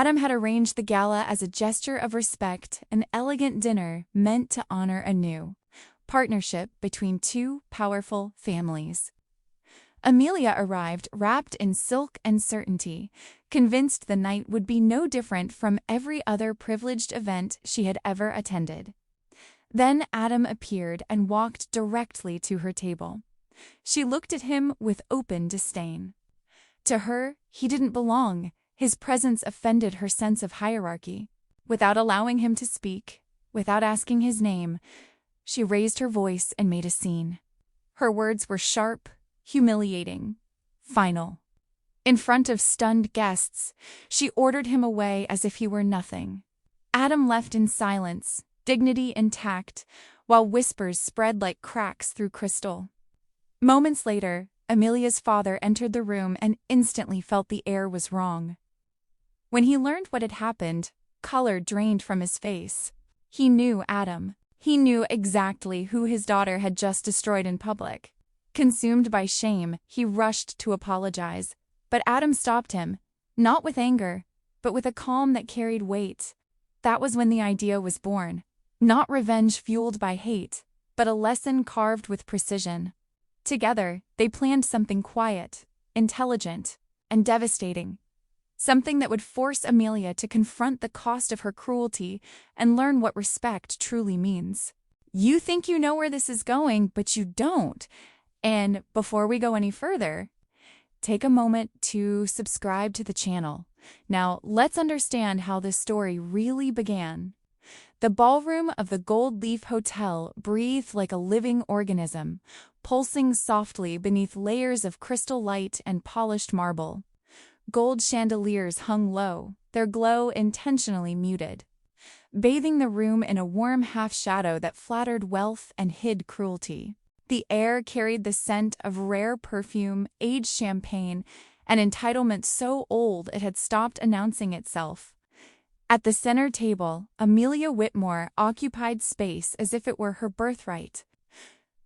Adam had arranged the gala as a gesture of respect, an elegant dinner meant to honor a new partnership between two powerful families. Amelia arrived wrapped in silk and certainty, convinced the night would be no different from every other privileged event she had ever attended. Then Adam appeared and walked directly to her table. She looked at him with open disdain. To her, he didn't belong. His presence offended her sense of hierarchy. Without allowing him to speak, without asking his name, she raised her voice and made a scene. Her words were sharp, humiliating, final. In front of stunned guests, she ordered him away as if he were nothing. Adam left in silence, dignity intact, while whispers spread like cracks through crystal. Moments later, Amelia's father entered the room and instantly felt the air was wrong. When he learned what had happened, color drained from his face. He knew Adam. He knew exactly who his daughter had just destroyed in public. Consumed by shame, he rushed to apologize, but Adam stopped him, not with anger, but with a calm that carried weight. That was when the idea was born. Not revenge fueled by hate, but a lesson carved with precision. Together, they planned something quiet, intelligent, and devastating. Something that would force Amelia to confront the cost of her cruelty and learn what respect truly means. You think you know where this is going, but you don't. And before we go any further, take a moment to subscribe to the channel. Now, let's understand how this story really began. The ballroom of the Gold Leaf Hotel breathed like a living organism, pulsing softly beneath layers of crystal light and polished marble. Gold chandeliers hung low, their glow intentionally muted, bathing the room in a warm half-shadow that flattered wealth and hid cruelty. The air carried the scent of rare perfume, aged champagne, and entitlement so old it had stopped announcing itself. At the center table, Amelia Whitmore occupied space as if it were her birthright.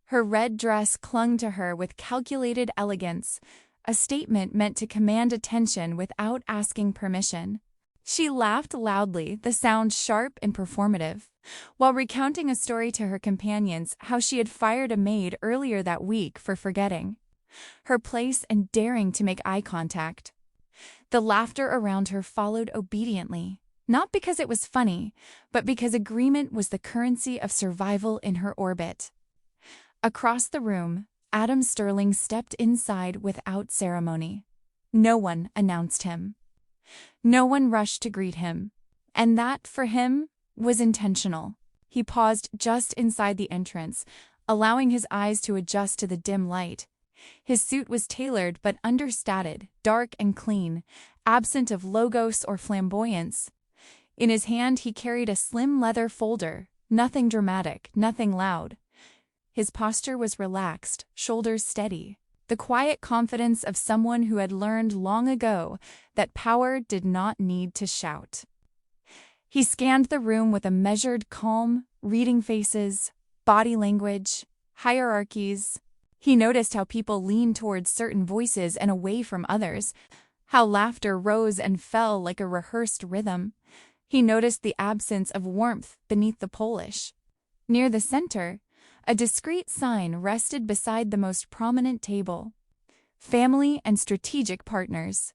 Her red dress clung to her with calculated elegance, a statement meant to command attention without asking permission. She laughed loudly, the sound sharp and performative, while recounting a story to her companions how she had fired a maid earlier that week for forgetting her place and daring to make eye contact. The laughter around her followed obediently, not because it was funny, but because agreement was the currency of survival in her orbit. Across the room, Adam Sterling stepped inside without ceremony. No one announced him. No one rushed to greet him, and that, for him, was intentional. He paused just inside the entrance, allowing his eyes to adjust to the dim light. His suit was tailored but understated, dark and clean, absent of logos or flamboyance. In his hand he carried a slim leather folder, nothing dramatic, nothing loud. His posture was relaxed, shoulders steady, the quiet confidence of someone who had learned long ago that power did not need to shout. He scanned the room with a measured calm, reading faces, body language, hierarchies. He noticed how people leaned towards certain voices and away from others, how laughter rose and fell like a rehearsed rhythm. He noticed the absence of warmth beneath the polish. Near the center, a discreet sign rested beside the most prominent table. Family and strategic partners.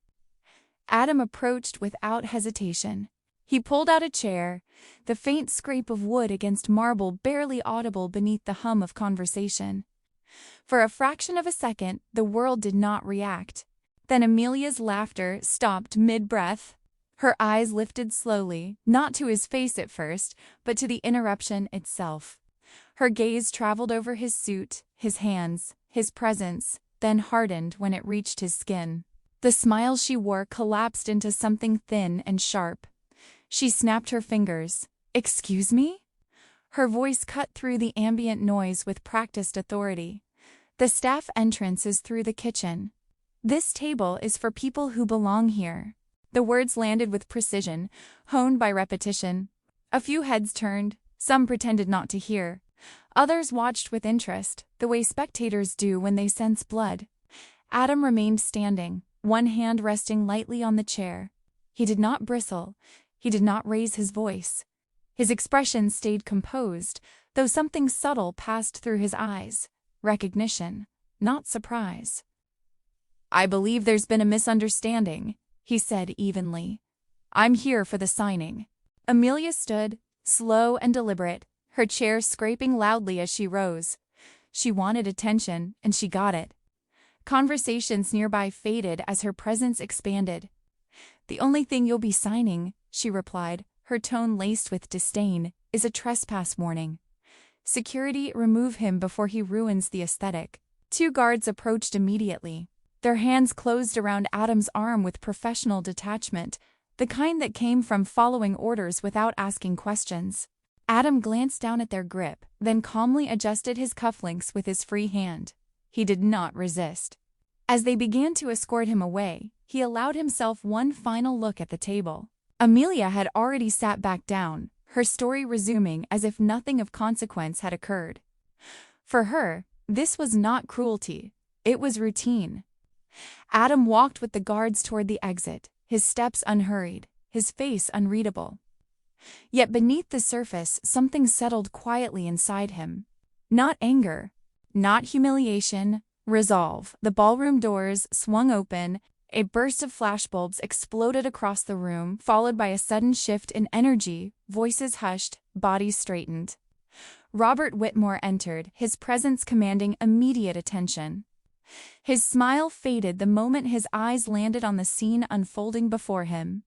Adam approached without hesitation. He pulled out a chair, the faint scrape of wood against marble barely audible beneath the hum of conversation. For a fraction of a second, the world did not react. Then Amelia's laughter stopped mid-breath. Her eyes lifted slowly, not to his face at first, but to the interruption itself. Her gaze traveled over his suit, his hands, his presence, then hardened when it reached his skin. The smile she wore collapsed into something thin and sharp. She snapped her fingers. "Excuse me?" Her voice cut through the ambient noise with practiced authority. "The staff entrance is through the kitchen. This table is for people who belong here." The words landed with precision, honed by repetition. A few heads turned. Some pretended not to hear. Others watched with interest, the way spectators do when they sense blood. Adam remained standing, one hand resting lightly on the chair. He did not bristle. He did not raise his voice. His expression stayed composed, though something subtle passed through his eyes. Recognition, not surprise. "I believe there's been a misunderstanding," he said evenly. "I'm here for the signing." Amelia stood, slow and deliberate, her chair scraping loudly as she rose. She wanted attention, and she got it. Conversations nearby faded as her presence expanded. "The only thing you'll be signing," she replied, her tone laced with disdain, "is a trespass warning. Security, remove him before he ruins the aesthetic." 2 guards approached immediately. Their hands closed around Adam's arm with professional detachment, the kind that came from following orders without asking questions. Adam glanced down at their grip, then calmly adjusted his cufflinks with his free hand. He did not resist. As they began to escort him away, he allowed himself one final look at the table. Amelia had already sat back down, her story resuming as if nothing of consequence had occurred. For her, this was not cruelty, it was routine. Adam walked with the guards toward the exit, his steps unhurried, his face unreadable. Yet beneath the surface, something settled quietly inside him. Not anger, not humiliation, resolve. The ballroom doors swung open, a burst of flashbulbs exploded across the room, followed by a sudden shift in energy, voices hushed, bodies straightened. Robert Whitmore entered, his presence commanding immediate attention. His smile faded the moment his eyes landed on the scene unfolding before him.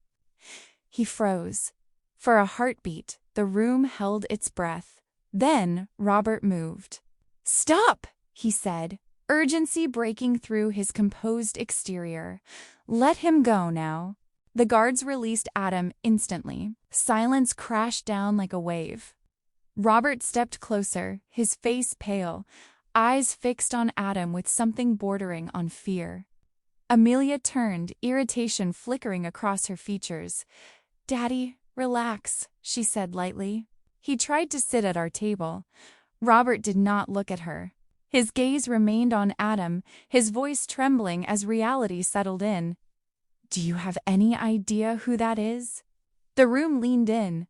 He froze. For a heartbeat, the room held its breath. Then Robert moved. "Stop!" he said, urgency breaking through his composed exterior. "Let him go now." The guards released Adam instantly. Silence crashed down like a wave. Robert stepped closer, his face pale, eyes fixed on Adam with something bordering on fear. Amelia turned, irritation flickering across her features. "Daddy, relax," she said lightly. "He tried to sit at our table." Robert did not look at her. His gaze remained on Adam, his voice trembling as reality settled in. "Do you have any idea who that is?" The room leaned in.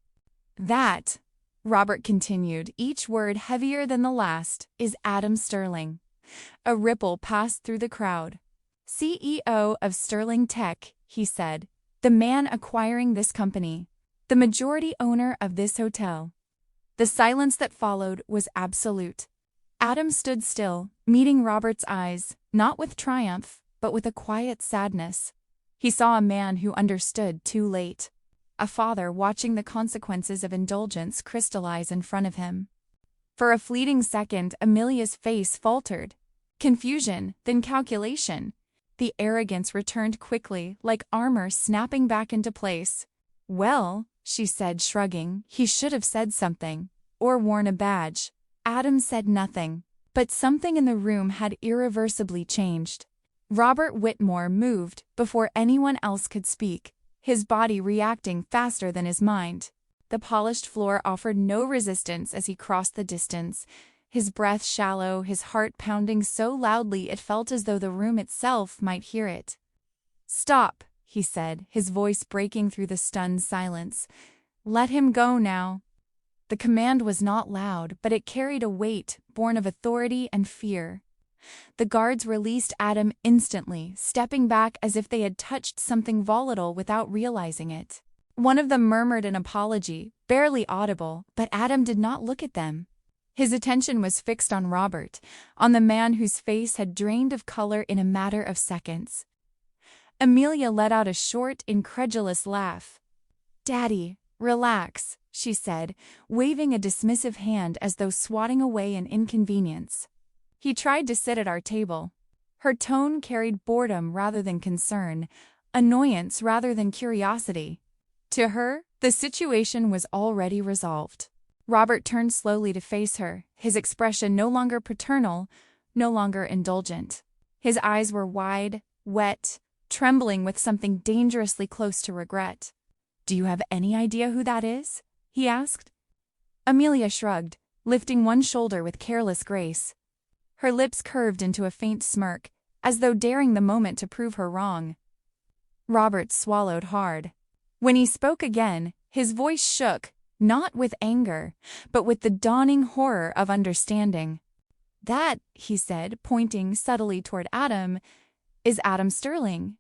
"That," Robert continued, each word heavier than the last, "is Adam Sterling." A ripple passed through the crowd. "CEO of Sterling Tech," he said. "The man acquiring this company. The majority owner of this hotel." The silence that followed was absolute. Adam stood still, meeting Robert's eyes, not with triumph, but with a quiet sadness. He saw a man who understood too late. A father watching the consequences of indulgence crystallize in front of him. For a fleeting second, Amelia's face faltered. Confusion, then calculation. The arrogance returned quickly, like armor snapping back into place. "Well," she said, shrugging, "he should have said something. Or worn a badge." Adam said nothing, but something in the room had irreversibly changed. Robert Whitmore moved before anyone else could speak, his body reacting faster than his mind. The polished floor offered no resistance as he crossed the distance, his breath shallow, his heart pounding so loudly it felt as though the room itself might hear it. "Stop," he said, his voice breaking through the stunned silence. "Let him go now." The command was not loud, but it carried a weight born of authority and fear. The guards released Adam instantly, stepping back as if they had touched something volatile without realizing it. One of them murmured an apology, barely audible, but Adam did not look at them. His attention was fixed on Robert, on the man whose face had drained of color in a matter of seconds. Amelia let out a short, incredulous laugh. "Daddy, relax," she said, waving a dismissive hand as though swatting away an inconvenience. "He tried to sit at our table." Her tone carried boredom rather than concern, annoyance rather than curiosity. To her, the situation was already resolved. Robert turned slowly to face her, his expression no longer paternal, no longer indulgent. His eyes were wide, wet, trembling with something dangerously close to regret. "Do you have any idea who that is?" he asked. Amelia shrugged, lifting one shoulder with careless grace. Her lips curved into a faint smirk, as though daring the moment to prove her wrong. Robert swallowed hard. When he spoke again, his voice shook, not with anger, but with the dawning horror of understanding. "That," he said, pointing subtly toward Adam, "is Adam Sterling,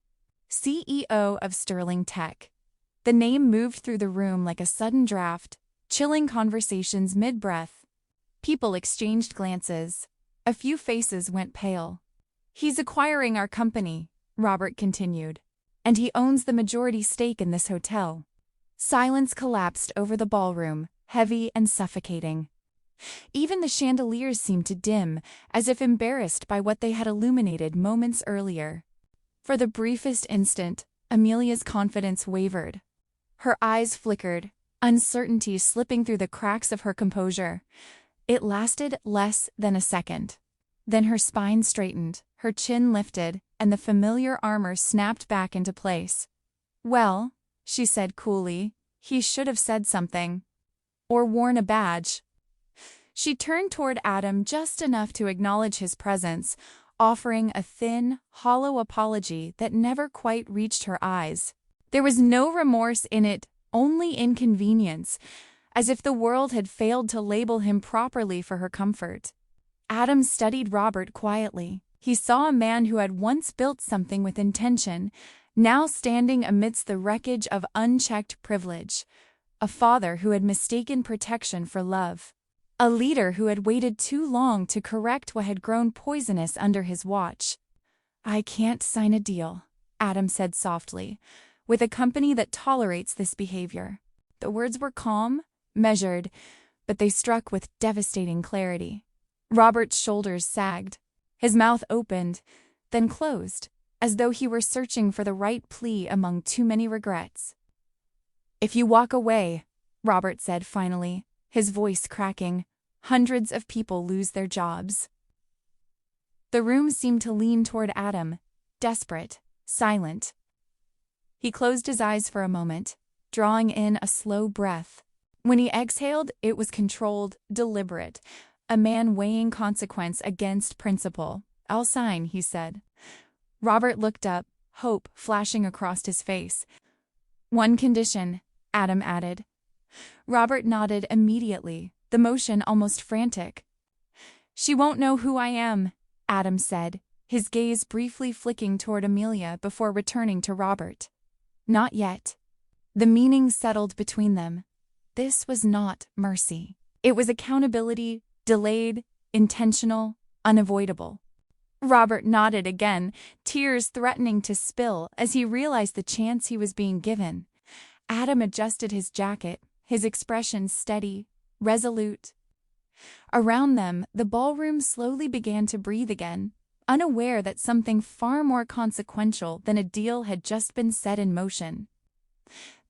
CEO of Sterling Tech." The name moved through the room like a sudden draft, chilling conversations mid-breath. People exchanged glances. A few faces went pale. "He's acquiring our company," Robert continued, "and he owns the majority stake in this hotel." Silence collapsed over the ballroom, heavy and suffocating. Even the chandeliers seemed to dim, as if embarrassed by what they had illuminated moments earlier. For the briefest instant, Amelia's confidence wavered. Her eyes flickered, uncertainty slipping through the cracks of her composure. It lasted less than a second. Then her spine straightened, her chin lifted, and the familiar armor snapped back into place. "Well," she said coolly, "he should have said something. Or worn a badge." She turned toward Adam just enough to acknowledge his presence, offering a thin, hollow apology that never quite reached her eyes. There was no remorse in it, only inconvenience, as if the world had failed to label him properly for her comfort. Adam studied Robert quietly. He saw a man who had once built something with intention, now standing amidst the wreckage of unchecked privilege. A father who had mistaken protection for love. A leader who had waited too long to correct what had grown poisonous under his watch. "I can't sign a deal," Adam said softly, "with a company that tolerates this behavior." The words were calm, measured, but they struck with devastating clarity. Robert's shoulders sagged. His mouth opened, then closed, as though he were searching for the right plea among too many regrets. "If you walk away," Robert said finally, his voice cracking, "hundreds of people lose their jobs." The room seemed to lean toward Adam, desperate, silent. He closed his eyes for a moment, drawing in a slow breath. When he exhaled, it was controlled, deliberate, a man weighing consequence against principle. "I'll sign," he said. Robert looked up, hope flashing across his face. "One condition," Adam added. Robert nodded immediately, the motion almost frantic. "She won't know who I am," Adam said, his gaze briefly flicking toward Amelia before returning to Robert. "Not yet." The meaning settled between them. This was not mercy. It was accountability, delayed, intentional, unavoidable. Robert nodded again, tears threatening to spill as he realized the chance he was being given. Adam adjusted his jacket, his expression steady, resolute. Around them, the ballroom slowly began to breathe again, unaware that something far more consequential than a deal had just been set in motion.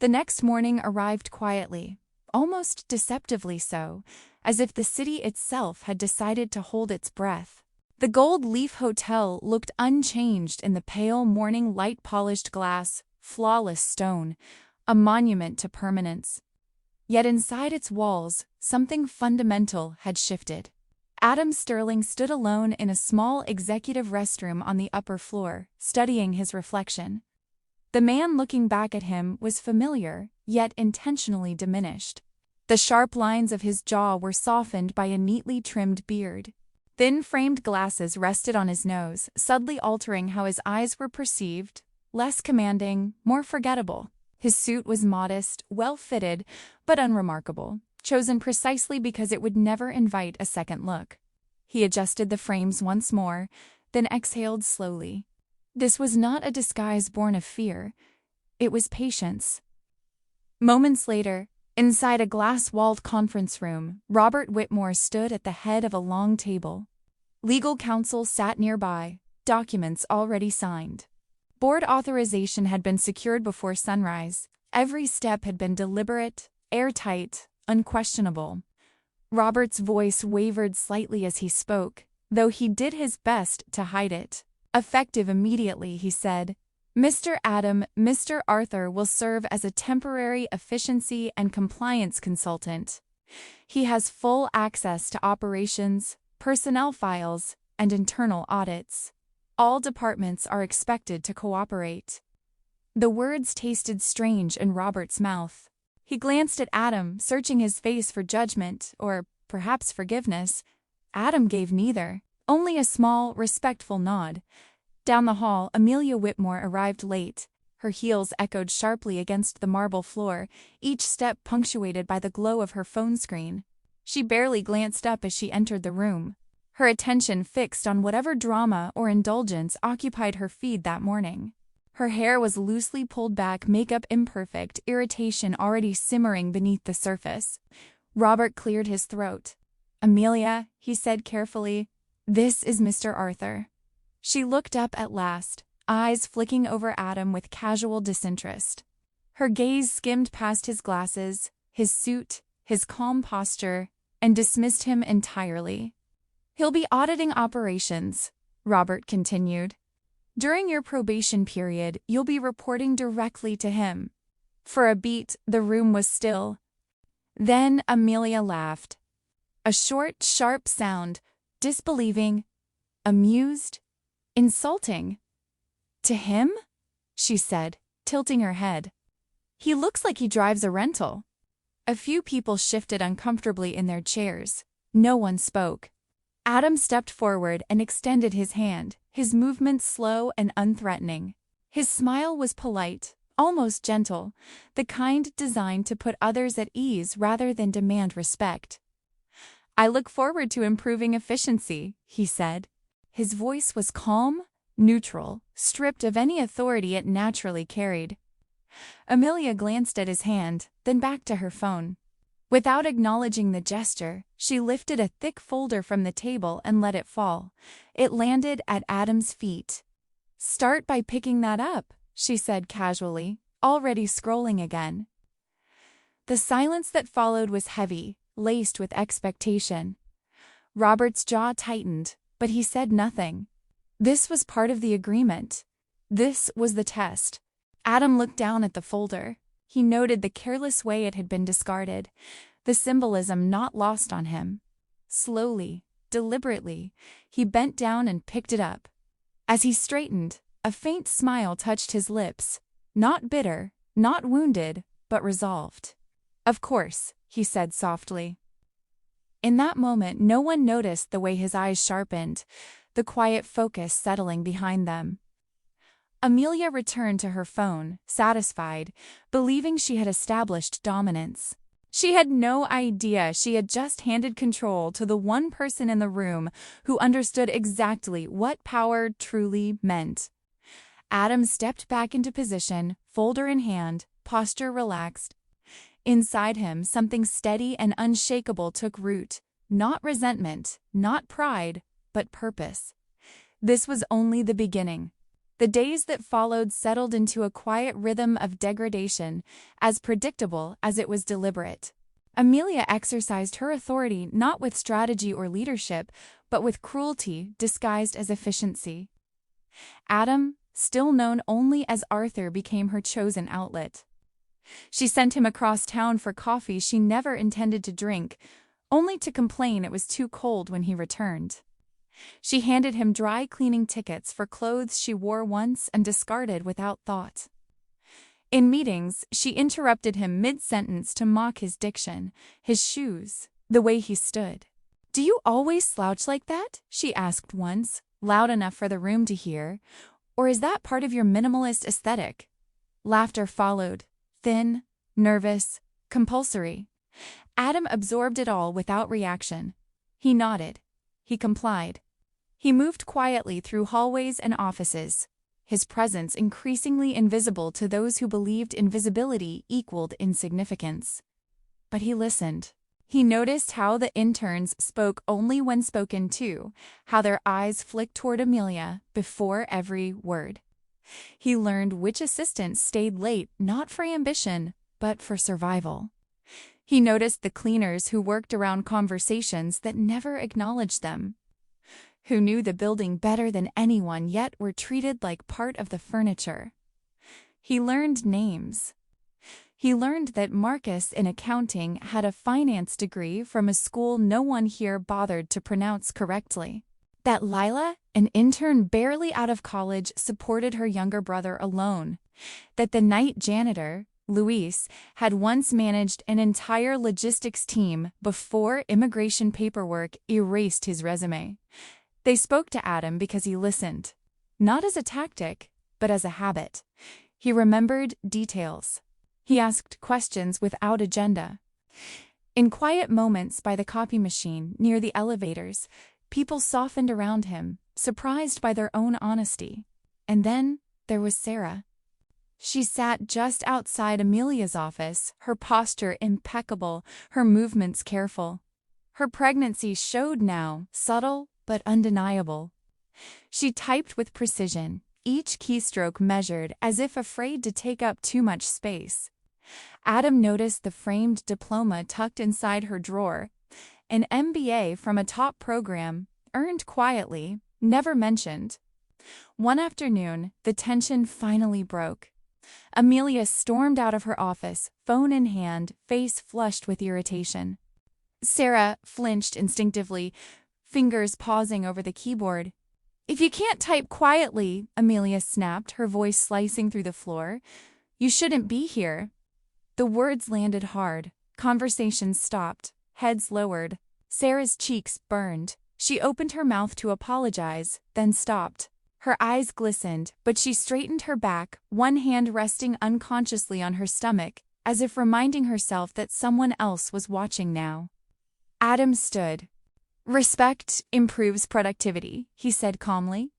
The next morning arrived quietly, almost deceptively so, as if the city itself had decided to hold its breath. The Gold Leaf Hotel looked unchanged in the pale morning light-polished glass, flawless stone, a monument to permanence. Yet inside its walls, something fundamental had shifted. Adam Sterling stood alone in a small executive restroom on the upper floor, studying his reflection. The man looking back at him was familiar, yet intentionally diminished. The sharp lines of his jaw were softened by a neatly trimmed beard. Thin framed glasses rested on his nose, subtly altering how his eyes were perceived, less commanding, more forgettable. His suit was modest, well-fitted, but unremarkable, chosen precisely because it would never invite a second look. He adjusted the frames once more, then exhaled slowly. This was not a disguise born of fear. It was patience. Moments later, inside a glass-walled conference room, Robert Whitmore stood at the head of a long table. Legal counsel sat nearby, documents already signed. Board authorization had been secured before sunrise. Every step had been deliberate, airtight, unquestionable. Robert's voice wavered slightly as he spoke, though he did his best to hide it. Effective immediately, he said, "Mr. Arthur will serve as a temporary efficiency and compliance consultant. He has full access to operations, personnel files, and internal audits. All departments are expected to cooperate." The words tasted strange in Robert's mouth. He glanced at Adam, searching his face for judgment, or perhaps forgiveness. Adam gave neither, only a small, respectful nod. Down the hall, Amelia Whitmore arrived late. Her heels echoed sharply against the marble floor, each step punctuated by the glow of her phone screen. She barely glanced up as she entered the room, her attention fixed on whatever drama or indulgence occupied her feed that morning. Her hair was loosely pulled back, makeup imperfect, irritation already simmering beneath the surface. Robert cleared his throat. "Amelia," he said carefully, "this is Mr. Arthur." She looked up at last, eyes flicking over Adam with casual disinterest. Her gaze skimmed past his glasses, his suit, his calm posture, and dismissed him entirely. "He'll be auditing operations," Robert continued. "During your probation period, you'll be reporting directly to him." For a beat, the room was still. Then Amelia laughed. A short, sharp sound, disbelieving, amused, insulting. "To him?" she said, tilting her head. "He looks like he drives a rental." A few people shifted uncomfortably in their chairs. No one spoke. Adam stepped forward and extended his hand, his movements slow and unthreatening. His smile was polite, almost gentle, the kind designed to put others at ease rather than demand respect. "I look forward to improving efficiency," he said. His voice was calm, neutral, stripped of any authority it naturally carried. Amelia glanced at his hand, then back to her phone. Without acknowledging the gesture, she lifted a thick folder from the table and let it fall. It landed at Adam's feet. "Start by picking that up," she said casually, already scrolling again. The silence that followed was heavy, laced with expectation. Robert's jaw tightened, but he said nothing. This was part of the agreement. This was the test. Adam looked down at the folder. He noted the careless way it had been discarded, the symbolism not lost on him. Slowly, deliberately, he bent down and picked it up. As he straightened, a faint smile touched his lips, not bitter, not wounded, but resolved. "Of course," he said softly. In that moment, no one noticed the way his eyes sharpened, the quiet focus settling behind them. Amelia returned to her phone, satisfied, believing she had established dominance. She had no idea she had just handed control to the one person in the room who understood exactly what power truly meant. Adam stepped back into position, folder in hand, posture relaxed. Inside him, something steady and unshakable took root, not resentment, not pride, but purpose. This was only the beginning. The days that followed settled into a quiet rhythm of degradation, as predictable as it was deliberate. Amelia exercised her authority not with strategy or leadership, but with cruelty disguised as efficiency. Adam, still known only as Arthur, became her chosen outlet. She sent him across town for coffee she never intended to drink, only to complain it was too cold when he returned. She handed him dry cleaning tickets for clothes she wore once and discarded without thought. In meetings, she interrupted him mid-sentence to mock his diction, his shoes, the way he stood. "Do you always slouch like that?" she asked once, loud enough for the room to hear. "Or is that part of your minimalist aesthetic?" Laughter followed, thin, nervous, compulsory. Adam absorbed it all without reaction. He nodded. He complied. He moved quietly through hallways and offices, his presence increasingly invisible to those who believed invisibility equaled insignificance. But he listened. He noticed how the interns spoke only when spoken to, how their eyes flicked toward Amelia before every word. He learned which assistants stayed late not for ambition, but for survival. He noticed the cleaners who worked around conversations that never acknowledged them, who knew the building better than anyone yet were treated like part of the furniture. He learned names. He learned that Marcus in accounting had a finance degree from a school no one here bothered to pronounce correctly. That Lila, an intern barely out of college, supported her younger brother alone. That the night janitor, Luis, had once managed an entire logistics team before immigration paperwork erased his resume. They spoke to Adam because he listened. Not as a tactic, but as a habit. He remembered details. He asked questions without agenda. In quiet moments by the copy machine near the elevators, people softened around him, surprised by their own honesty. And then there was Sarah. She sat just outside Amelia's office, her posture impeccable, her movements careful. Her pregnancy showed now, subtle but undeniable. She typed with precision, each keystroke measured as if afraid to take up too much space. Adam noticed the framed diploma tucked inside her drawer, an MBA from a top program, earned quietly, never mentioned. One afternoon, the tension finally broke. Amelia stormed out of her office, phone in hand, face flushed with irritation. Sarah flinched instinctively, fingers pausing over the keyboard. "If you can't type quietly," Amelia snapped, her voice slicing through the floor, "you shouldn't be here." The words landed hard. Conversations stopped. Heads lowered. Sarah's cheeks burned. She opened her mouth to apologize, then stopped. Her eyes glistened, but she straightened her back, one hand resting unconsciously on her stomach, as if reminding herself that someone else was watching now. Adam stood. "Respect improves productivity," he said calmly.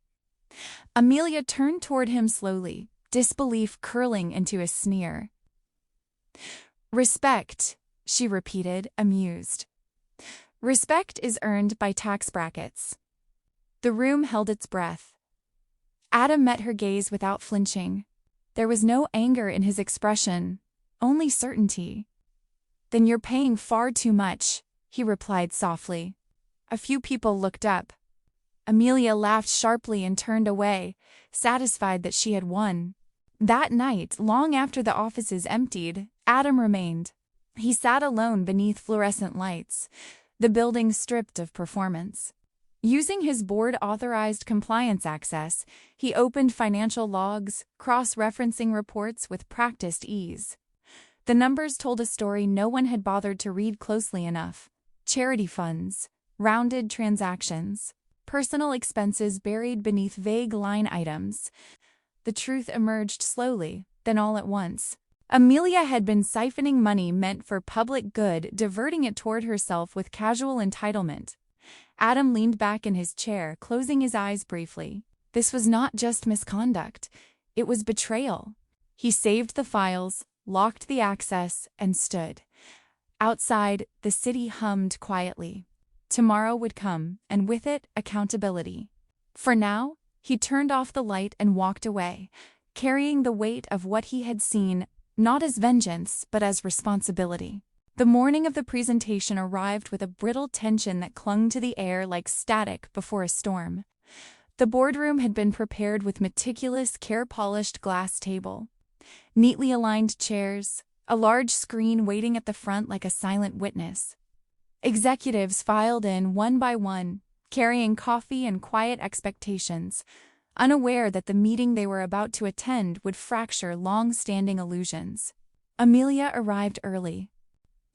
Amelia turned toward him slowly, disbelief curling into a sneer. "Respect," she repeated, amused. "Respect is earned by tax brackets." The room held its breath. Adam met her gaze without flinching. There was no anger in his expression, only certainty. "Then you're paying far too much," he replied softly. A few people looked up. Amelia laughed sharply and turned away, satisfied that she had won. That night, long after the offices emptied, Adam remained. He sat alone beneath fluorescent lights, the building stripped of performance. Using his board-authorized compliance access, he opened financial logs, cross-referencing reports with practiced ease. The numbers told a story no one had bothered to read closely enough. Charity funds, rounded transactions, personal expenses buried beneath vague line items. The truth emerged slowly, then all at once. Amelia had been siphoning money meant for public good, diverting it toward herself with casual entitlement. Adam leaned back in his chair, closing his eyes briefly. This was not just misconduct. It was betrayal. He saved the files, locked the access, and stood. Outside, the city hummed quietly. Tomorrow would come, and with it, accountability. For now, he turned off the light and walked away, carrying the weight of what he had seen, not as vengeance, but as responsibility. The morning of the presentation arrived with a brittle tension that clung to the air like static before a storm. The boardroom had been prepared with meticulous, care-polished glass table, neatly aligned chairs, a large screen waiting at the front like a silent witness. Executives filed in one by one, carrying coffee and quiet expectations, unaware that the meeting they were about to attend would fracture long-standing illusions. Amelia arrived early.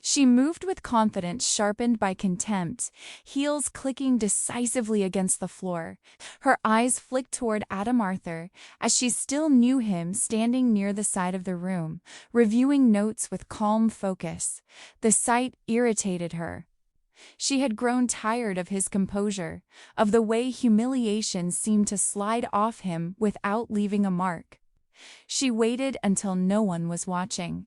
She moved with confidence sharpened by contempt, heels clicking decisively against the floor. Her eyes flicked toward Adam Arthur, as she still knew him standing near the side of the room, reviewing notes with calm focus. The sight irritated her. She had grown tired of his composure, of the way humiliation seemed to slide off him without leaving a mark. She waited until no one was watching.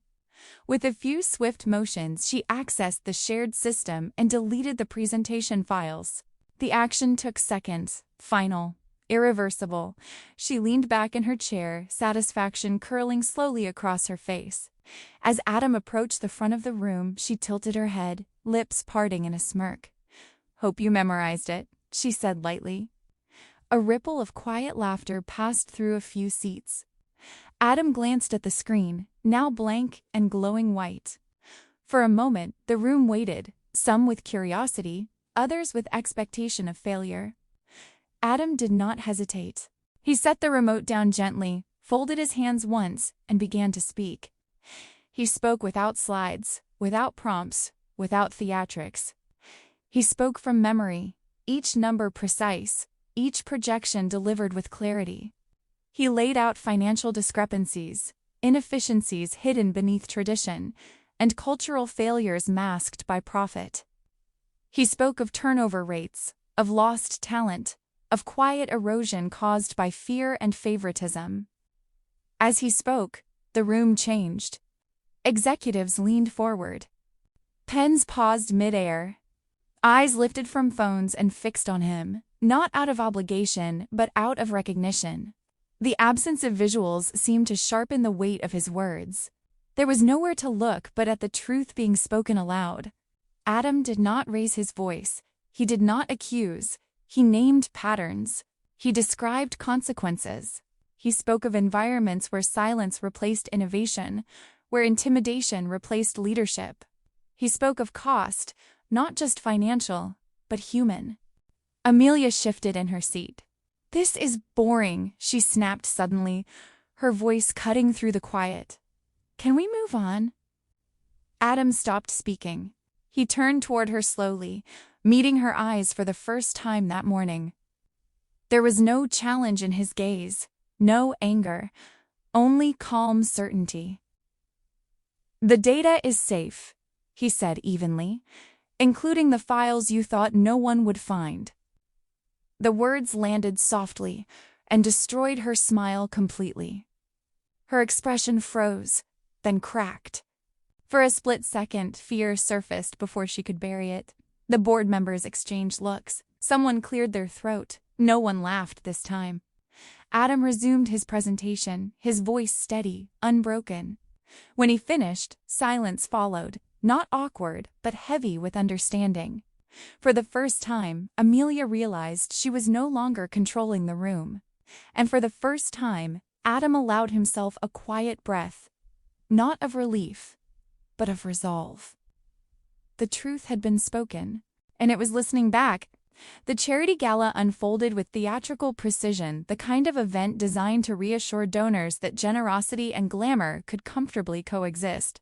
With a few swift motions, she accessed the shared system and deleted the presentation files. The action took seconds, final, irreversible. She leaned back in her chair, satisfaction curling slowly across her face. As Adam approached the front of the room, she tilted her head, lips parting in a smirk. "Hope you memorized it," she said lightly. A ripple of quiet laughter passed through a few seats. Adam glanced at the screen, now blank and glowing white. For a moment, the room waited, some with curiosity, others with expectation of failure. Adam did not hesitate. He set the remote down gently, folded his hands once, and began to speak. He spoke without slides, without prompts, without theatrics. He spoke from memory, each number precise, each projection delivered with clarity. He laid out financial discrepancies, inefficiencies hidden beneath tradition, and cultural failures masked by profit. He spoke of turnover rates, of lost talent, of quiet erosion caused by fear and favoritism. As he spoke, the room changed. Executives leaned forward. Pens paused midair. Eyes lifted from phones and fixed on him, not out of obligation, but out of recognition. The absence of visuals seemed to sharpen the weight of his words. There was nowhere to look but at the truth being spoken aloud. Adam did not raise his voice. He did not accuse. He named patterns. He described consequences. He spoke of environments where silence replaced innovation, where intimidation replaced leadership. He spoke of cost, not just financial, but human. Amelia shifted in her seat. "This is boring," she snapped suddenly, her voice cutting through the quiet. "Can we move on?" Adam stopped speaking. He turned toward her slowly, meeting her eyes for the first time that morning. There was no challenge in his gaze, no anger, only calm certainty. "The data is safe," he said evenly, "including the files you thought no one would find." The words landed softly and destroyed her smile completely. Her expression froze, then cracked. For a split second, fear surfaced before she could bury it. The board members exchanged looks. Someone cleared their throat. No one laughed this time. Adam resumed his presentation, his voice steady, unbroken. When he finished, silence followed, not awkward, but heavy with understanding. For the first time, Amelia realized she was no longer controlling the room. And for the first time, Adam allowed himself a quiet breath, not of relief, but of resolve. The truth had been spoken, and it was listening back. The charity gala unfolded with theatrical precision, the kind of event designed to reassure donors that generosity and glamour could comfortably coexist.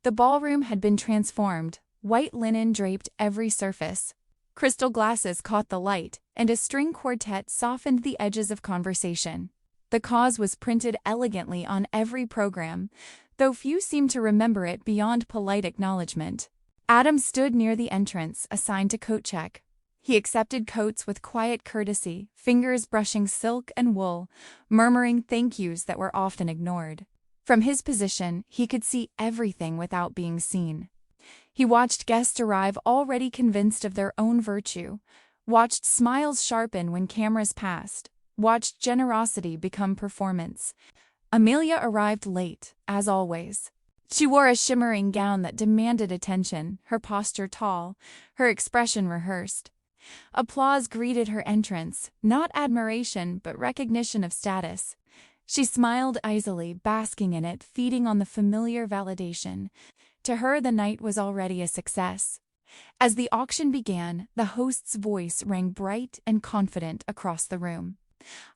The ballroom had been transformed. White linen draped every surface. Crystal glasses caught the light, and a string quartet softened the edges of conversation. The cause was printed elegantly on every program, though few seemed to remember it beyond polite acknowledgement. Adam stood near the entrance, assigned to coat check. He accepted coats with quiet courtesy, fingers brushing silk and wool, murmuring thank yous that were often ignored. From his position, he could see everything without being seen. He watched guests arrive already convinced of their own virtue, watched smiles sharpen when cameras passed, watched generosity become performance. Amelia arrived late, as always. She wore a shimmering gown that demanded attention, her posture tall, her expression rehearsed. Applause greeted her entrance, not admiration but recognition of status. She smiled easily, basking in it, feeding on the familiar validation. To her, the night was already a success. As the auction began, the host's voice rang bright and confident across the room.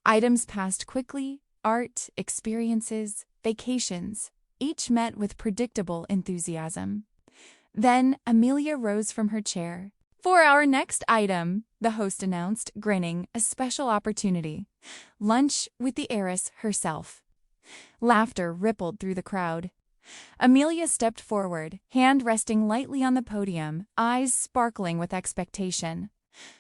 Items passed quickly, art, experiences, vacations, each met with predictable enthusiasm. Then Amelia rose from her chair. "For our next item," the host announced, grinning, "a special opportunity. Lunch with the heiress herself." Laughter rippled through the crowd. Amelia stepped forward, hand resting lightly on the podium, eyes sparkling with expectation.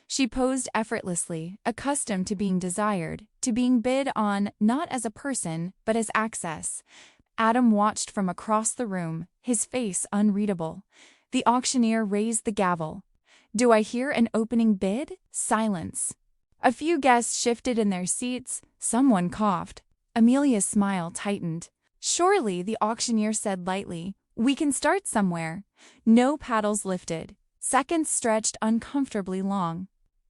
She posed effortlessly, accustomed to being desired, to being bid on not as a person, but as access. Adam watched from across the room, his face unreadable. The auctioneer raised the gavel. "Do I hear an opening bid?" Silence. A few guests shifted in their seats. Someone coughed. Amelia's smile tightened. "Surely," the auctioneer said lightly, "we can start somewhere." No paddles lifted. Seconds stretched uncomfortably long.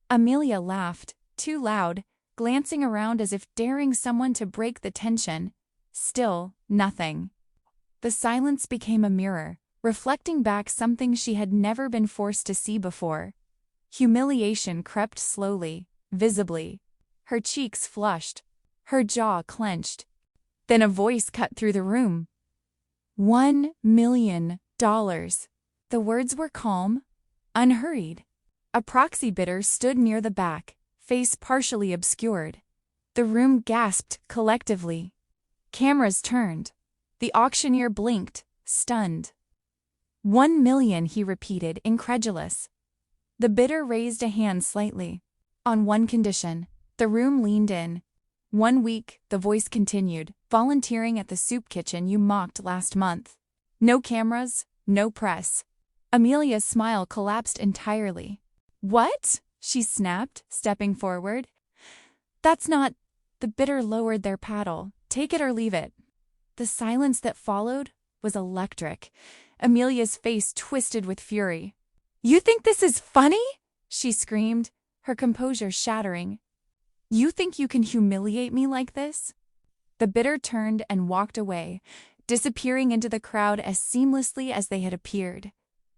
Amelia laughed, too loud, glancing around as if daring someone to break the tension. Still, nothing. The silence became a mirror, reflecting back something she had never been forced to see before. Humiliation crept slowly, visibly. Her cheeks flushed, her jaw clenched. Then a voice cut through the room. $1 million. The words were calm, unhurried. A proxy bidder stood near the back, face partially obscured. The room gasped collectively. Cameras turned. The auctioneer blinked, stunned. 1 million, he repeated, incredulous. The bidder raised a hand slightly. On one condition. The room leaned in. 1 week, the voice continued, volunteering at the soup kitchen you mocked last month. No cameras, no press. Amelia's smile collapsed entirely. What? She snapped, stepping forward. That's not... The bidder lowered their paddle. Take it or leave it. The silence that followed was electric. Amelia's face twisted with fury. You think this is funny? She screamed, her composure shattering. You think you can humiliate me like this? The bidder turned and walked away, disappearing into the crowd as seamlessly as they had appeared.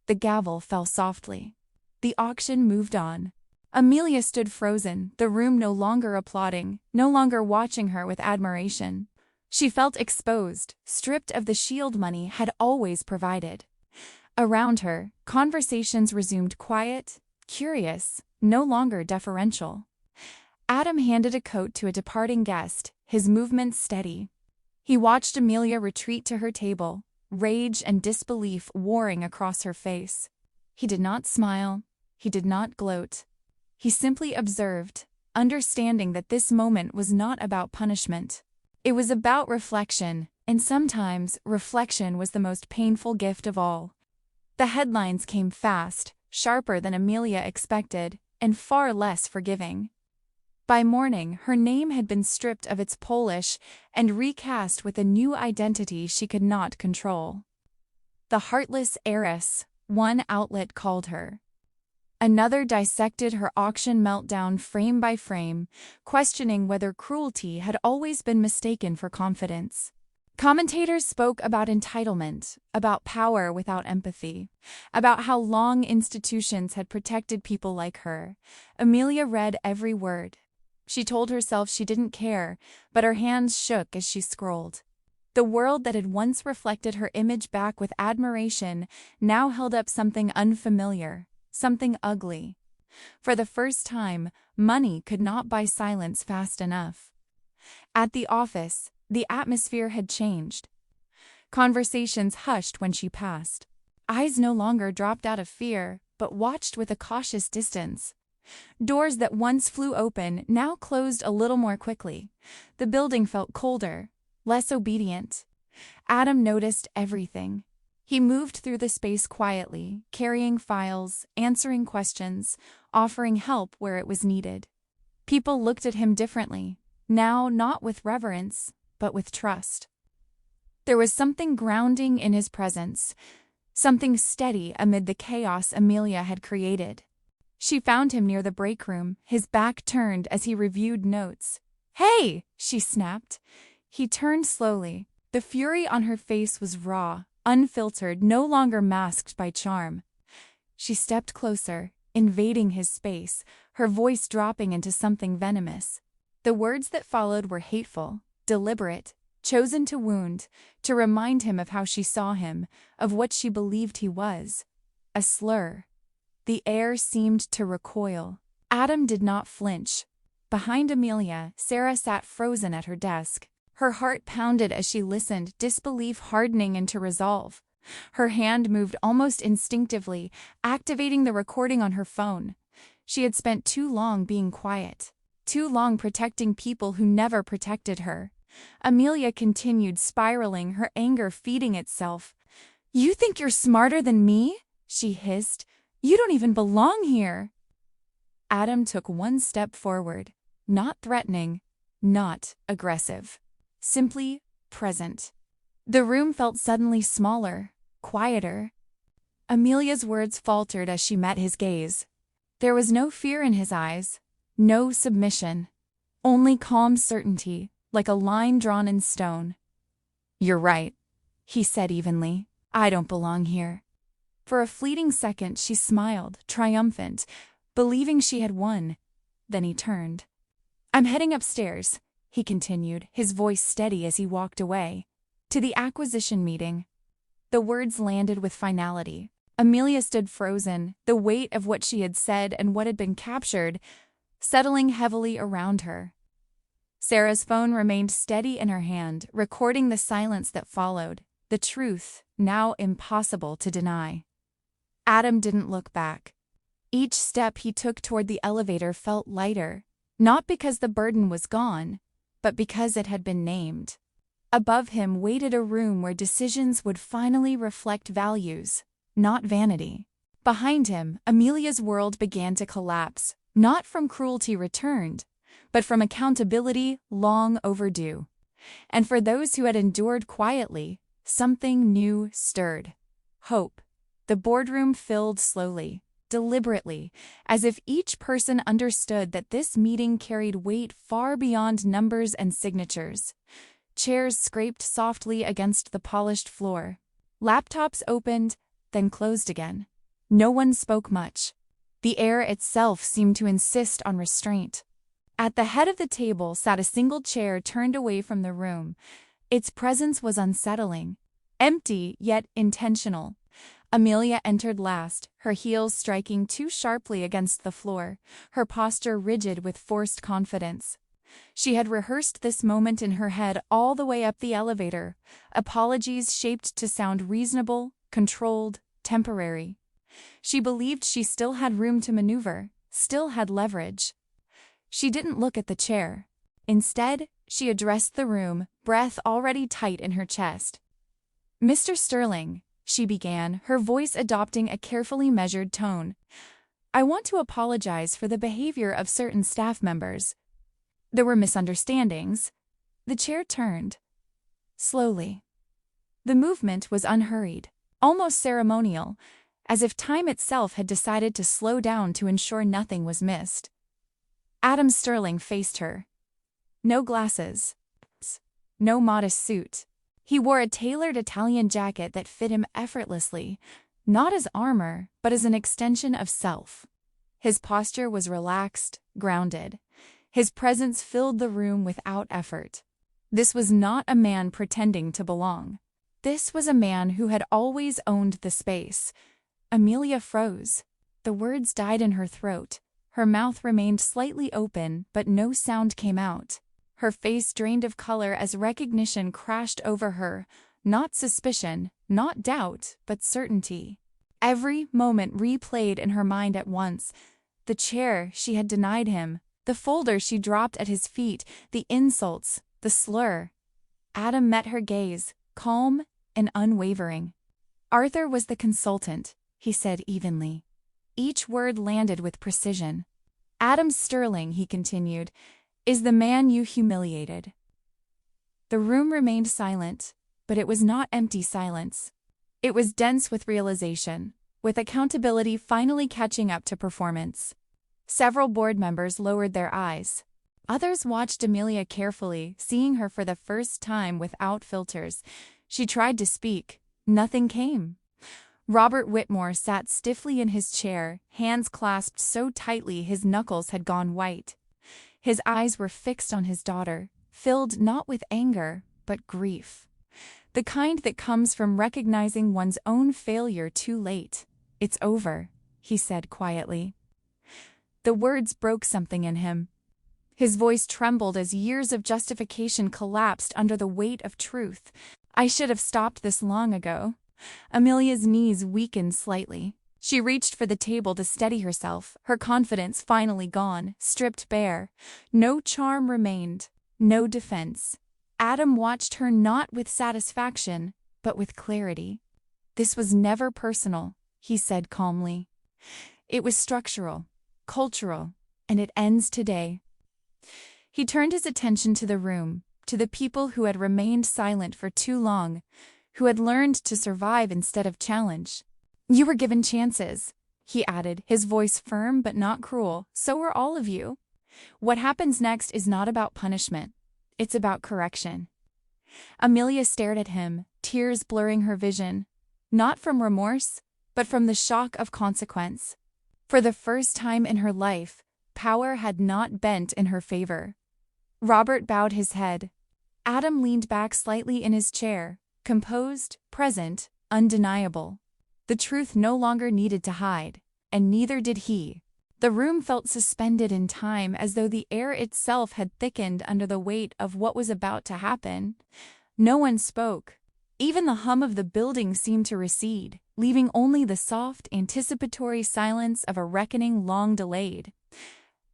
The gavel fell softly. The auction moved on. Amelia stood frozen, the room no longer applauding, no longer watching her with admiration. She felt exposed, stripped of the shield money had always provided. Around her, conversations resumed quiet, curious, no longer deferential. Adam handed a coat to a departing guest, his movements steady. He watched Amelia retreat to her table, rage and disbelief warring across her face. He did not smile. He did not gloat. He simply observed, understanding that this moment was not about punishment. It was about reflection, and sometimes reflection was the most painful gift of all. The headlines came fast, sharper than Amelia expected, and far less forgiving. By morning, her name had been stripped of its Polish and recast with a new identity she could not control. The heartless heiress, one outlet called her. Another dissected her auction meltdown frame by frame, questioning whether cruelty had always been mistaken for confidence. Commentators spoke about entitlement, about power without empathy, about how long institutions had protected people like her. Amelia read every word. She told herself she didn't care, but her hands shook as she scrolled. The world that had once reflected her image back with admiration now held up something unfamiliar, something ugly. For the first time, money could not buy silence fast enough. At the office, the atmosphere had changed. Conversations hushed when she passed. Eyes no longer dropped out of fear, but watched with a cautious distance. Doors that once flew open now closed a little more quickly. The building felt colder, less obedient. Adam noticed everything. He moved through the space quietly, carrying files, answering questions, offering help where it was needed. People looked at him differently, now not with reverence, but with trust. There was something grounding in his presence, something steady amid the chaos Amelia had created. She found him near the break room, his back turned as he reviewed notes. "Hey!" she snapped. He turned slowly. The fury on her face was raw, unfiltered, no longer masked by charm. She stepped closer, invading his space, her voice dropping into something venomous. The words that followed were hateful, deliberate, chosen to wound, to remind him of how she saw him, of what she believed he was. A slur. The air seemed to recoil. Adam did not flinch. Behind Amelia, Sarah sat frozen at her desk. Her heart pounded as she listened, disbelief hardening into resolve. Her hand moved almost instinctively, activating the recording on her phone. She had spent too long being quiet, too long protecting people who never protected her. Amelia continued spiraling, her anger feeding itself. "You think you're smarter than me?" she hissed. "You don't even belong here." Adam took one step forward, not threatening, not aggressive, simply present. The room felt suddenly smaller, quieter. Amelia's words faltered as she met his gaze. There was no fear in his eyes, no submission, only calm certainty, like a line drawn in stone. "You're right," he said evenly. "I don't belong here." For a fleeting second she smiled, triumphant, believing she had won. then he turned. "I'm heading upstairs," he continued, his voice steady as he walked away. "To the acquisition meeting." The words landed with finality. Amelia stood frozen, the weight of what she had said and what had been captured settling heavily around her. Sarah's phone remained steady in her hand, recording the silence that followed, the truth now impossible to deny. Adam didn't look back. Each step he took toward the elevator felt lighter, not because the burden was gone, but because it had been named. Above him waited a room where decisions would finally reflect values, not vanity. Behind him, Amelia's world began to collapse, not from cruelty returned, but from accountability long overdue. And for those who had endured quietly, something new stirred. Hope. The boardroom filled slowly, deliberately, as if each person understood that this meeting carried weight far beyond numbers and signatures. Chairs scraped softly against the polished floor. Laptops opened, then closed again. No one spoke much. The air itself seemed to insist on restraint. At the head of the table sat a single chair turned away from the room. Its presence was unsettling, empty yet intentional. Amelia entered last, her heels striking too sharply against the floor, her posture rigid with forced confidence. She had rehearsed this moment in her head all the way up the elevator, apologies shaped to sound reasonable, controlled, temporary. She believed she still had room to maneuver, still had leverage. She didn't look at the chair. Instead, she addressed the room, breath already tight in her chest. "Mr. Sterling," she began, her voice adopting a carefully measured tone, "I want to apologize for the behavior of certain staff members. There were misunderstandings." The chair turned. Slowly. The movement was unhurried, almost ceremonial, as if time itself had decided to slow down to ensure nothing was missed. Adam Sterling faced her. No glasses. No modest suit. He wore a tailored Italian jacket that fit him effortlessly, not as armor, but as an extension of self. His posture was relaxed, grounded. His presence filled the room without effort. This was not a man pretending to belong. This was a man who had always owned the space. Amelia froze. The words died in her throat. Her mouth remained slightly open, but no sound came out. Her face drained of color as recognition crashed over her. Not suspicion, not doubt, but certainty. Every moment replayed in her mind at once. The chair she had denied him, the folder she dropped at his feet, the insults, the slur. Adam met her gaze, calm and unwavering. "Arthur was the consultant," he said evenly. Each word landed with precision. "Adam Sterling," he continued, "is the man you humiliated." The room remained silent, but it was not empty silence. It was dense with realization, with accountability finally catching up to performance. Several board members lowered their eyes. Others watched Amelia carefully, seeing her for the first time without filters. She tried to speak. Nothing came. Robert Whitmore sat stiffly in his chair, hands clasped so tightly his knuckles had gone white. His eyes were fixed on his daughter, filled not with anger, but grief. The kind that comes from recognizing one's own failure too late. "It's over," he said quietly. The words broke something in him. His voice trembled as years of justification collapsed under the weight of truth. "I should have stopped this long ago." Amelia's knees weakened slightly. She reached for the table to steady herself, her confidence finally gone, stripped bare. No charm remained, no defense. Adam watched her not with satisfaction, but with clarity. "This was never personal," he said calmly. "It was structural, cultural, and it ends today." He turned his attention to the room, to the people who had remained silent for too long, who had learned to survive instead of challenge. "You were given chances," he added, his voice firm but not cruel. "So were all of you. What happens next is not about punishment. It's about correction." Amelia stared at him, tears blurring her vision, not from remorse, but from the shock of consequence. For the first time in her life, power had not bent in her favor. Robert bowed his head. Adam leaned back slightly in his chair, composed, present, undeniable. The truth no longer needed to hide, and neither did he. The room felt suspended in time, as though the air itself had thickened under the weight of what was about to happen. No one spoke. Even the hum of the building seemed to recede, leaving only the soft, anticipatory silence of a reckoning long delayed.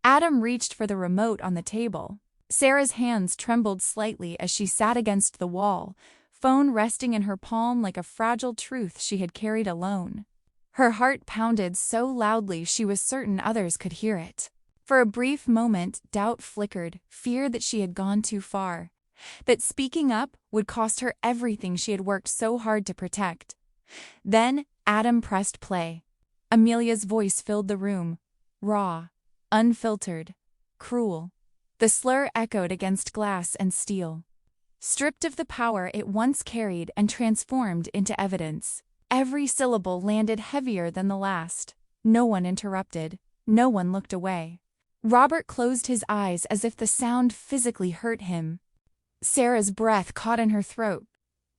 Adam reached for the remote on the table. Sarah's hands trembled slightly as she sat against the wall, phone resting in her palm like a fragile truth she had carried alone. Her heart pounded so loudly she was certain others could hear it. For a brief moment, doubt flickered, fear that she had gone too far, that speaking up would cost her everything she had worked so hard to protect. Then Adam pressed play. Amelia's voice filled the room, raw, unfiltered, cruel. The slur echoed against glass and steel. Stripped of the power it once carried and transformed into evidence, every syllable landed heavier than the last. No one interrupted. No one looked away. Robert closed his eyes as if the sound physically hurt him. Sarah's breath caught in her throat.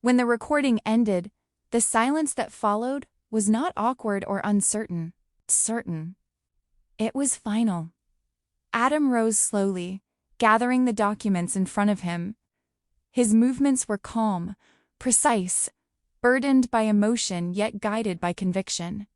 When the recording ended, the silence that followed was not awkward or uncertain. Certain. It was final. Adam rose slowly, gathering the documents in front of him. His movements were calm, precise, burdened by emotion yet guided by conviction.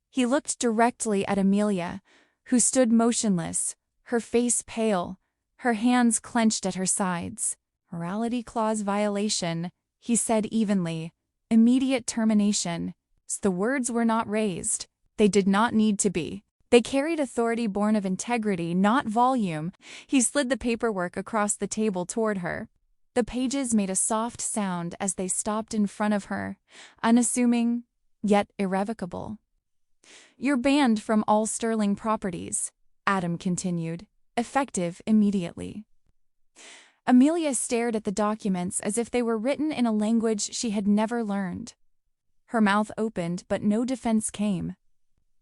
He looked directly at Amelia, who stood motionless, her face pale, her hands clenched at her sides. Morality clause violation, he said evenly. Immediate termination. The words were not raised. They did not need to be. They carried authority born of integrity, not volume. He slid the paperwork across the table toward her. The pages made a soft sound as they stopped in front of her, unassuming, yet irrevocable. "You're banned from all Sterling properties," Adam continued, effective immediately. Amelia stared at the documents as if they were written in a language she had never learned. Her mouth opened, but no defense came.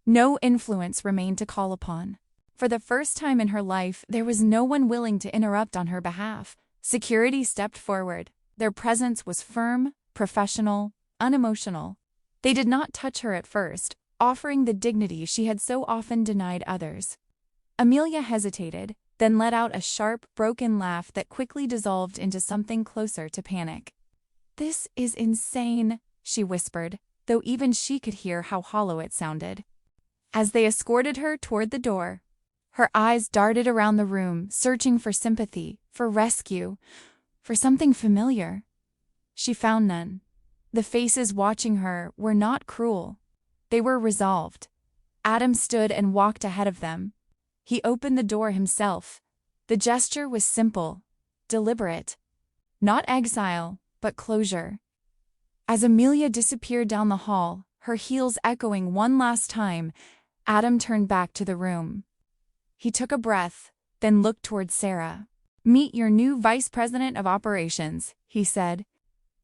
No influence remained to call upon. For the first time in her life, there was no one willing to interrupt on her behalf. Security stepped forward. Their presence was firm, professional, unemotional. They did not touch her at first, offering the dignity she had so often denied others. Amelia hesitated, then let out a sharp, broken laugh that quickly dissolved into something closer to panic. "This is insane," she whispered, though even she could hear how hollow it sounded. As they escorted her toward the door, her eyes darted around the room, searching for sympathy, for rescue, for something familiar. She found none. The faces watching her were not cruel. They were resolved. Adam stood and walked ahead of them. He opened the door himself. The gesture was simple, deliberate. Not exile, but closure. As Amelia disappeared down the hall, her heels echoing one last time, Adam turned back to the room. He took a breath, then looked toward Sarah. "Meet your new vice president of operations," he said.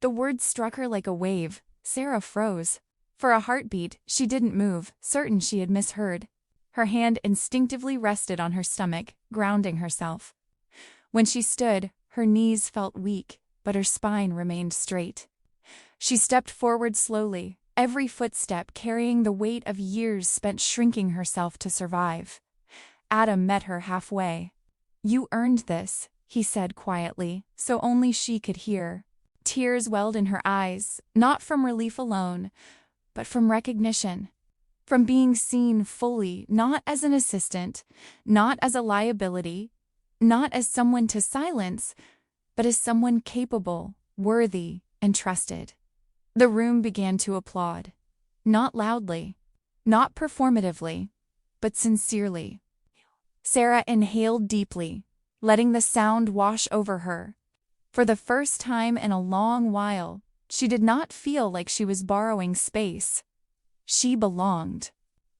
The words struck her like a wave. Sarah froze. For a heartbeat, she didn't move, certain she had misheard. Her hand instinctively rested on her stomach, grounding herself. When she stood, her knees felt weak, but her spine remained straight. She stepped forward slowly, every footstep carrying the weight of years spent shrinking herself to survive. Adam met her halfway. "You earned this," he said quietly, so only she could hear. Tears welled in her eyes, not from relief alone, but from recognition. From being seen fully, not as an assistant, not as a liability, not as someone to silence, but as someone capable, worthy, and trusted. The room began to applaud. Not loudly, not performatively, but sincerely. Sarah inhaled deeply, letting the sound wash over her. For the first time in a long while, she did not feel like she was borrowing space. She belonged.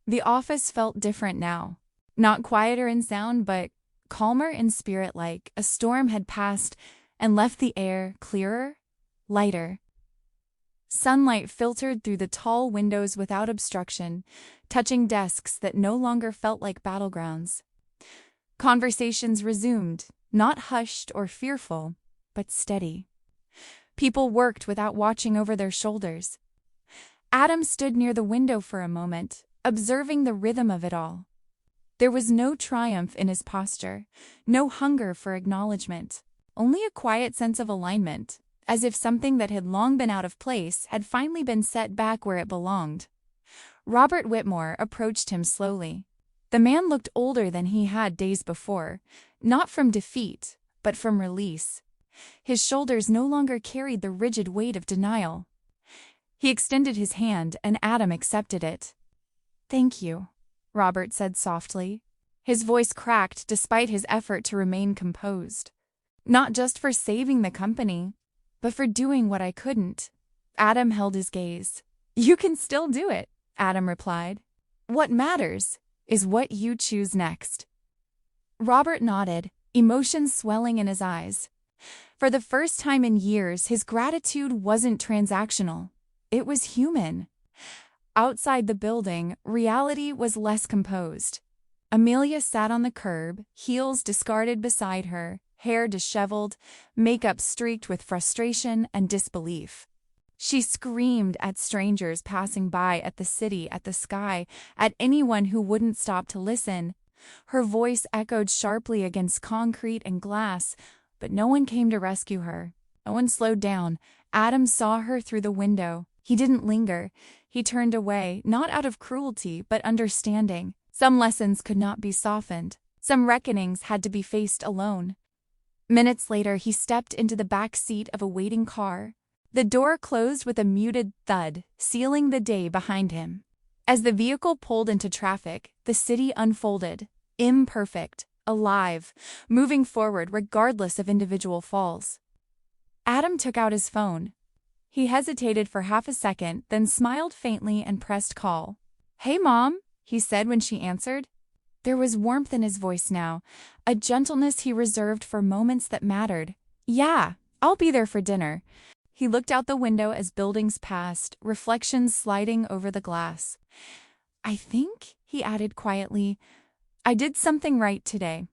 The office felt different now. Not quieter in sound, but calmer in spirit, like a storm had passed and left the air clearer, lighter. Sunlight filtered through the tall windows without obstruction, touching desks that no longer felt like battlegrounds. Conversations resumed, not hushed or fearful, but steady. People worked without watching over their shoulders. Adam stood near the window for a moment, observing the rhythm of it all. There was no triumph in his posture, no hunger for acknowledgement, only a quiet sense of alignment, as if something that had long been out of place had finally been set back where it belonged. Robert Whitmore approached him slowly. The man looked older than he had days before, not from defeat, but from release. His shoulders no longer carried the rigid weight of denial. He extended his hand, and Adam accepted it. "Thank you," Robert said softly. His voice cracked despite his effort to remain composed. "Not just for saving the company, but for doing what I couldn't." Adam held his gaze. "You can still do it," Adam replied. "What matters is what you choose next." Robert nodded, emotions swelling in his eyes. For the first time in years, his gratitude wasn't transactional. It was human. Outside the building, reality was less composed. Amelia sat on the curb, heels discarded beside her, hair disheveled, makeup streaked with frustration and disbelief. She screamed at strangers passing by, at the city, at the sky, at anyone who wouldn't stop to listen. Her voice echoed sharply against concrete and glass, but no one came to rescue her. No one slowed down. Adam saw her through the window. He didn't linger. He turned away, not out of cruelty, but understanding. Some lessons could not be softened. Some reckonings had to be faced alone. Minutes later, he stepped into the back seat of a waiting car. The door closed with a muted thud, sealing the day behind him. As the vehicle pulled into traffic, the city unfolded, imperfect, alive, moving forward regardless of individual falls. Adam took out his phone. He hesitated for half a second, then smiled faintly and pressed call. "Hey, Mom," he said when she answered. There was warmth in his voice now, a gentleness he reserved for moments that mattered. "Yeah, I'll be there for dinner." He looked out the window as buildings passed, reflections sliding over the glass. "I think," he added quietly, "I did something right today."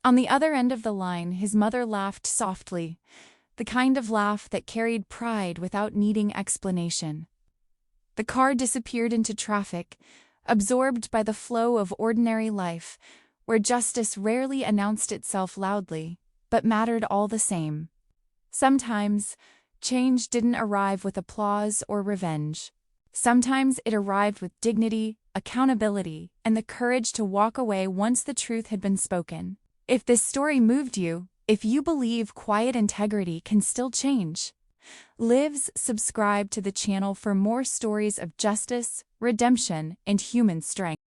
On the other end of the line, his mother laughed softly, the kind of laugh that carried pride without needing explanation. The car disappeared into traffic, absorbed by the flow of ordinary life, where justice rarely announced itself loudly, but mattered all the same. Sometimes, change didn't arrive with applause or revenge. Sometimes it arrived with dignity, accountability, and the courage to walk away once the truth had been spoken. If this story moved you, if you believe quiet integrity can still change, subscribe to the channel for more stories of justice, redemption, and human strength.